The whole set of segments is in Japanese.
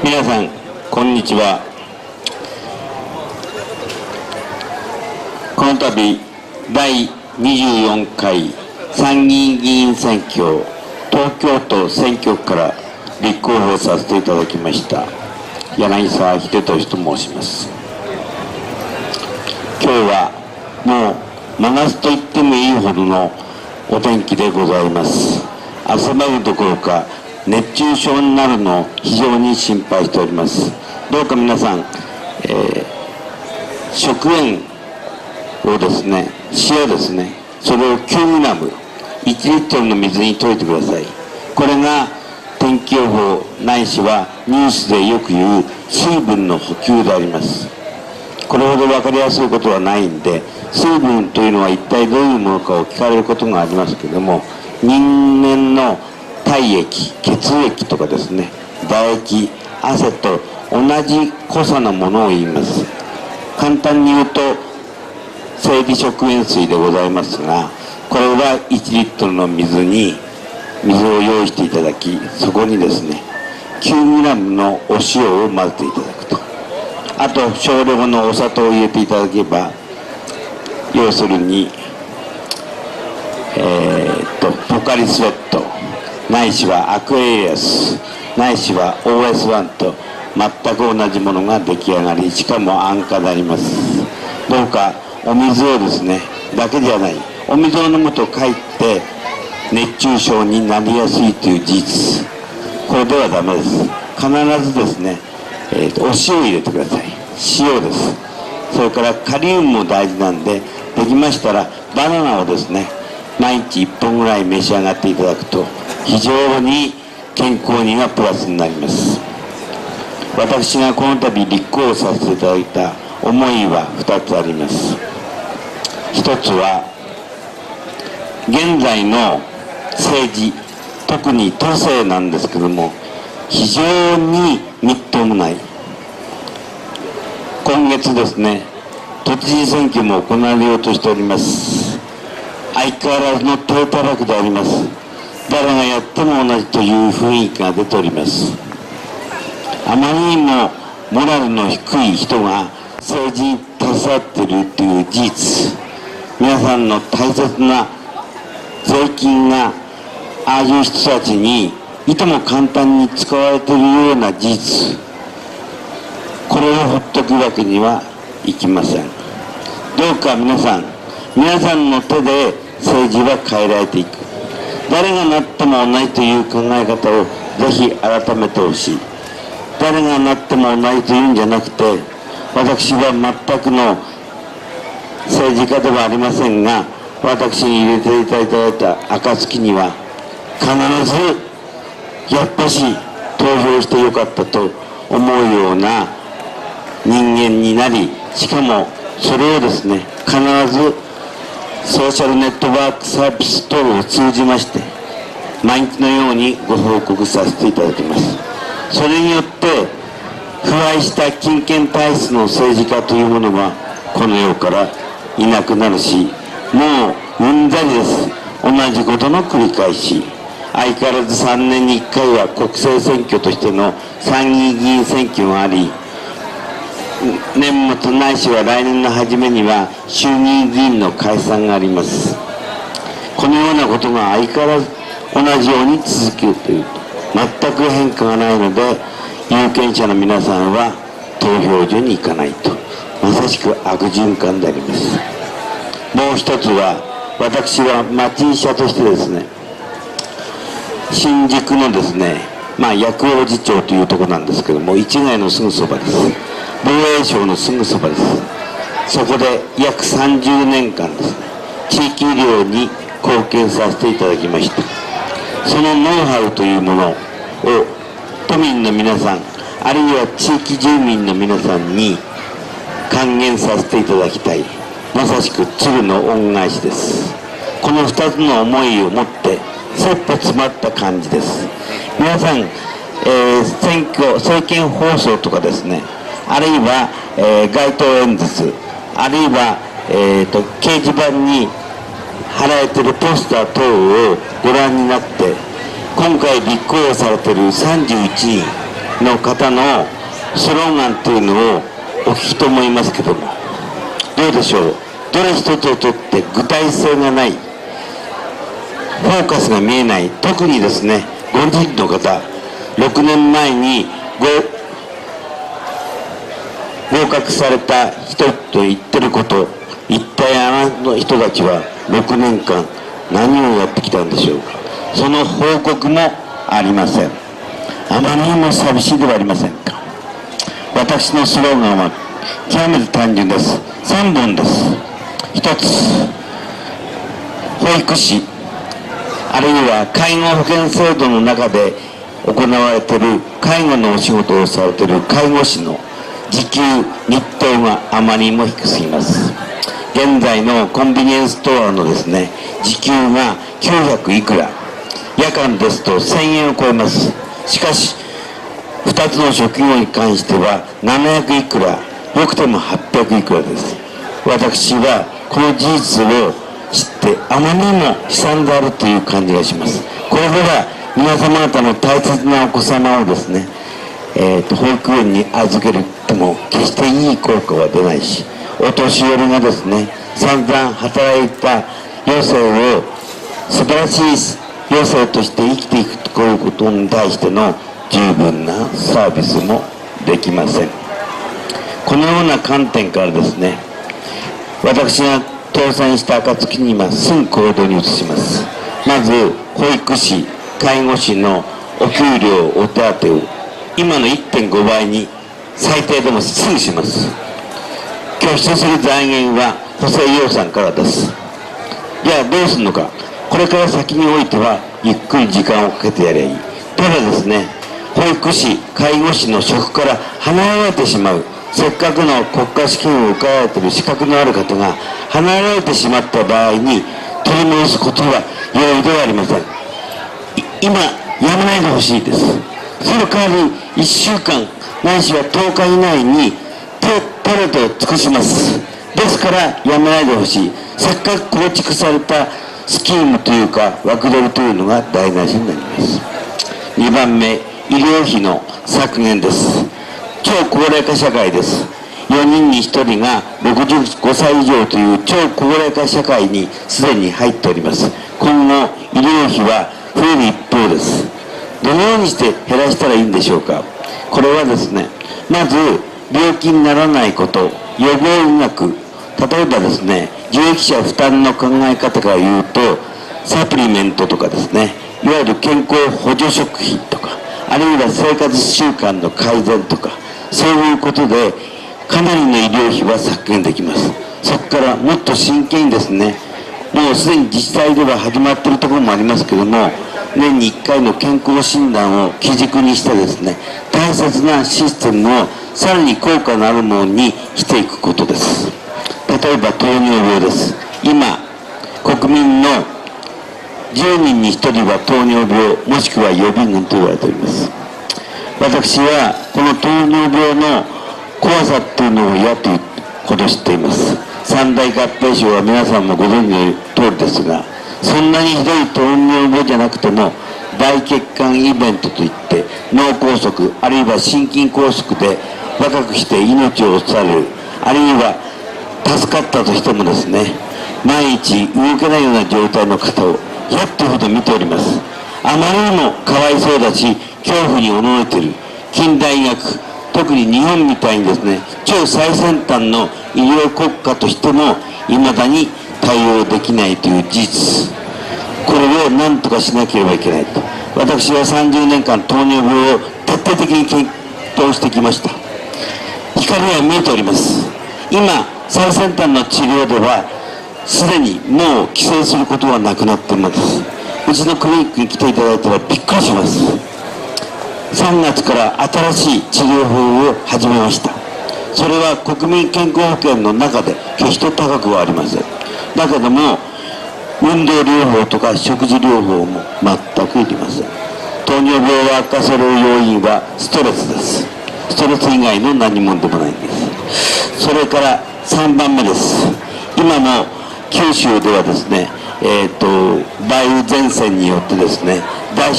皆さんこんにちは。この度第24回参議院議員選挙東京都選挙区から立候補させていただきました柳沢秀俊と申します。今日はもう真夏と言ってもいいほどのお天気でございます。汗ばむどころか熱中症になるのを非常に心配しております。どうか皆さん、食塩をですね、塩ですね、それを9グラム1リットルの水に溶いてください。これが天気予報ないしはニュースでよく言う水分の補給であります。これほど分かりやすいことはないんで、水分というのは一体どういうものかを聞かれることがありますけれども、人間の体液、血液とかですね、唾液、汗と同じ濃さのものを言います。簡単に言うと生理食塩水でございますが、これは1リットルの水を用意していただき、そこにですね9グラムのお塩を混ぜていただくと、あと少量のお砂糖を入れていただけば、要するにポカリスエットないしはアクエリアスないしは OS1 と全く同じものが出来上がり、しかも安価であります。どうかお水をですねだけじゃない、お水を飲むとかえって熱中症になりやすいという事実、これではダメです。必ずですね、お塩を入れてください。塩です。それからカリウムも大事なんで、できましたらバナナをですね毎日1本ぐらい召し上がっていただくと非常に健康にはプラスになります。私がこの度立候補させていただいた思いは2つあります。1つは現在の政治、特に都政なんですけども、非常にみっともない。今月ですね、都知事選挙も行われようとしております。相変わらずの手たらくであります。誰がやっても同じという雰囲気が出ております。あまりにもモラルの低い人が政治に携わっているという事実、皆さんの大切な税金がああいう人たちにいとも簡単に使われているような事実、これをほっとくわけにはいきません。どうか皆さんの手で政治は変えられていく。誰がなっても同じという考え方をぜひ改めてほしい。誰がなっても同じというんじゃなくて、私は全くの政治家ではありませんが、私に入れていただいた暁には必ずやっぱし投票してよかったと思うような人間になり、しかもそれをですね必ずソーシャルネットワークサービス等を通じまして毎日のようにご報告させていただきます。それによって腐敗した金権体質の政治家というものはこの世からいなくなるし、もううんざりです。同じことの繰り返し。相変わらず3年に1回は国政選挙としての参議院議員選挙があり、年末ないしは来年の初めには衆議院議員の解散があります。このようなことが相変わらず同じように続けるという全く変化がないので、有権者の皆さんは投票所に行かないと、まさしく悪循環であります。もう一つは、私は町医者としてですね、新宿のですね、薬王寺町というところなんですけども、市ヶ谷のすぐそばです。防衛省のすぐそばです。そこで約30年間ですね、地域医療に貢献させていただきました。そのノウハウというものを都民の皆さん、あるいは地域住民の皆さんに還元させていただきたい。まさしく鶴の恩返しです。この2つの思いを持って切羽詰まった感じです。皆さん、政見放送とかですね、あるいは、街頭演説、あるいは、掲示板に貼られているポスター等をご覧になって、今回立候補されている31人、の方のスローガンというのをお聞きと思いますけども、どうでしょう。どれ一つをとって具体性がない、フォーカスが見えない、特にですね、ご人の方、6年前に合格された人と言ってること、一体あの人たちは6年間何をやってきたんでしょうか。その報告もありません。あまりにも寂しいではありませんか。私のスローガンは極めて単純です。3本です。1つ、保育士、あるいは介護保険制度の中で行われている介護のお仕事をされている介護士の時給日当があまりにも低すぎます。現在のコンビニエンスストアのですね、時給が900いくら、夜間ですと1000円を超えます。しかし2つの職業に関しては700いくら、よくても800いくらです。私はこの事実を知ってあまりにも悲惨であるという感じがします。これでは皆様方の大切なお子様をですね、保育園に預けるっても決していい効果は出ないし、お年寄りがですね、散々働いた余生を素晴らしい余生として生きていくということに対しての十分なサービスもできません。このような観点からですね、私が当選した暁にはすぐ行動に移します。まず保育士、介護士のお給料、お手当を今の 1.5 倍に最低でもすぐします。拠出する財源は補正予算からです。じゃあどうするのか。これから先においてはゆっくり時間をかけてやればいい。ただですね、保育士、介護士の職から離れられてしまう、せっかくの国家試験を受かられている資格のある方が離れられてしまった場合に取り戻すことは容易ではありません。今やめないでほしいです。その代わり1週間ないしは10日以内に手れと尽くします。ですからやめないでほしい。せっかく構築されたスキームというか枠取りというのが台無しになります。2番目、医療費の削減です。超高齢化社会です。4人に1人が65歳以上という超高齢化社会にすでに入っております。今後医療費は増える一方です。どのようにして減らしたらいいんでしょうか。これはですね、まず病気にならないこと、予防医学、例えばですね、受益者負担の考え方から言うとサプリメントとかですね、いわゆる健康補助食品とか、あるいは生活習慣の改善とか、そういうことでかなりの医療費は削減できます。そこからもっと真剣にですね、もうすでに自治体では始まっているところもありますけども、年に1回の健康診断を基軸にしてですね、大切なシステムをさらに効果のあるものにしていくことです。例えば糖尿病です。今国民の10人に1人は糖尿病もしくは予備軍と言われております。私はこの糖尿病の怖さっていうのを嫌というほど知っています。三大合併症は皆さんもご存知の通りですが、そんなにひどい糖尿病じゃなくても大血管イベントといって脳梗塞あるいは心筋梗塞で若くして命を落とされる、あるいは助かったとしてもですね、毎日動けないような状態の方をやっとほど見ております。あまりにもかわいそうだし恐怖におののいている。近代医学、特に日本みたいにですね、超最先端の医療国家としてもいまだに対応できないという事実、これを何とかしなければいけないと。私は30年間糖尿病を徹底的に検討してきました。光は見えております。今最先端の治療ではすでにもう規制することはなくなっています。うちのクリニックに来ていただいたらびっくりします。3月から新しい治療法を始めました。それは国民健康保険の中で決して高くはありません。だけども運動療法とか食事療法も全くいりません。糖尿病が悪化する要因はストレスです。ストレス以外の何もでもないんです。それから3番目です。今の九州ではですね、梅雨前線によってですね、大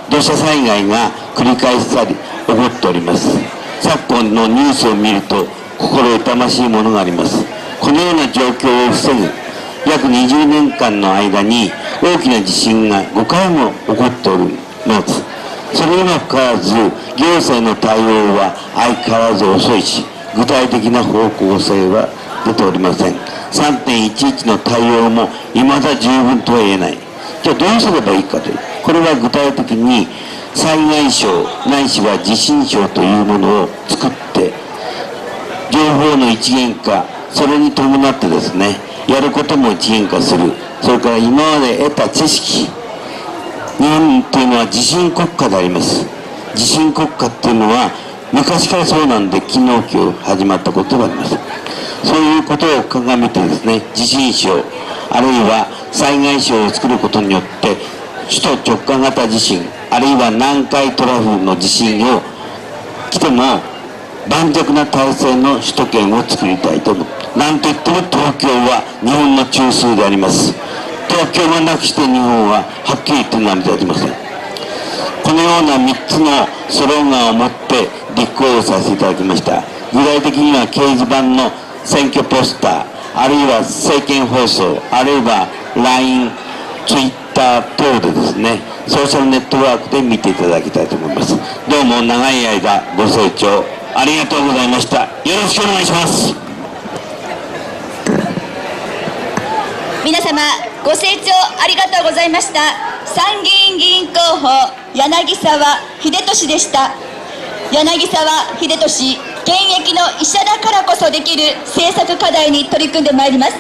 土砂災害が繰り返したり起こっております。昨今のニュースを見ると心痛ましいものがあります。このような状況を防ぐ約20年間の間に大きな地震が5回も起こっております。それにもかかわらず行政の対応は相変わらず遅いし、具体的な方向性は出ておりません。3.11 の対応も未だ十分とは言えない。じゃあどうすればいいかという、これは具体的に災害省ないしは地震省というものを作って、情報の一元化、それに伴ってですね、やることも一元化する。それから今まで得た知識、日本というのは地震国家であります。地震国家っていうのは昔からそうなんで、昨日今日始まったことがあります。そういうことを鑑みてですね、地震省あるいは災害省を作ることによって首都直下型地震あるいは南海トラフの地震を来ても盤石な体制の首都圏を作りたいと思う。なんといっても東京は日本の中枢であります。東京がなくして日本ははっきり言って成り立ちません。このような3つのスローガンを持って立候補させていただきました。具体的には掲示板の選挙ポスター、あるいは政見放送、あるいは LINE、Twitter 等でですね、ソーシャルネットワークで見ていただきたいと思います。どうも長い間ご清聴ありがとうございました。よろしくお願いします。皆様ご清聴ありがとうございました。参議院議員候補柳沢秀俊でした。柳沢秀俊、現役の医者だからこそできる政策課題に取り組んでまいります。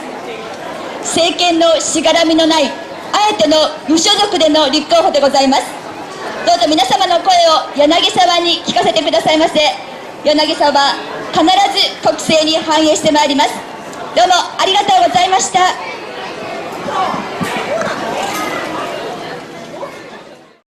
政権のしがらみのないあえての無所属での立候補でございます。どうぞ皆様の声を柳沢に聞かせてくださいませ。柳沢は必ず国政に反映してまいります。どうもありがとうございました。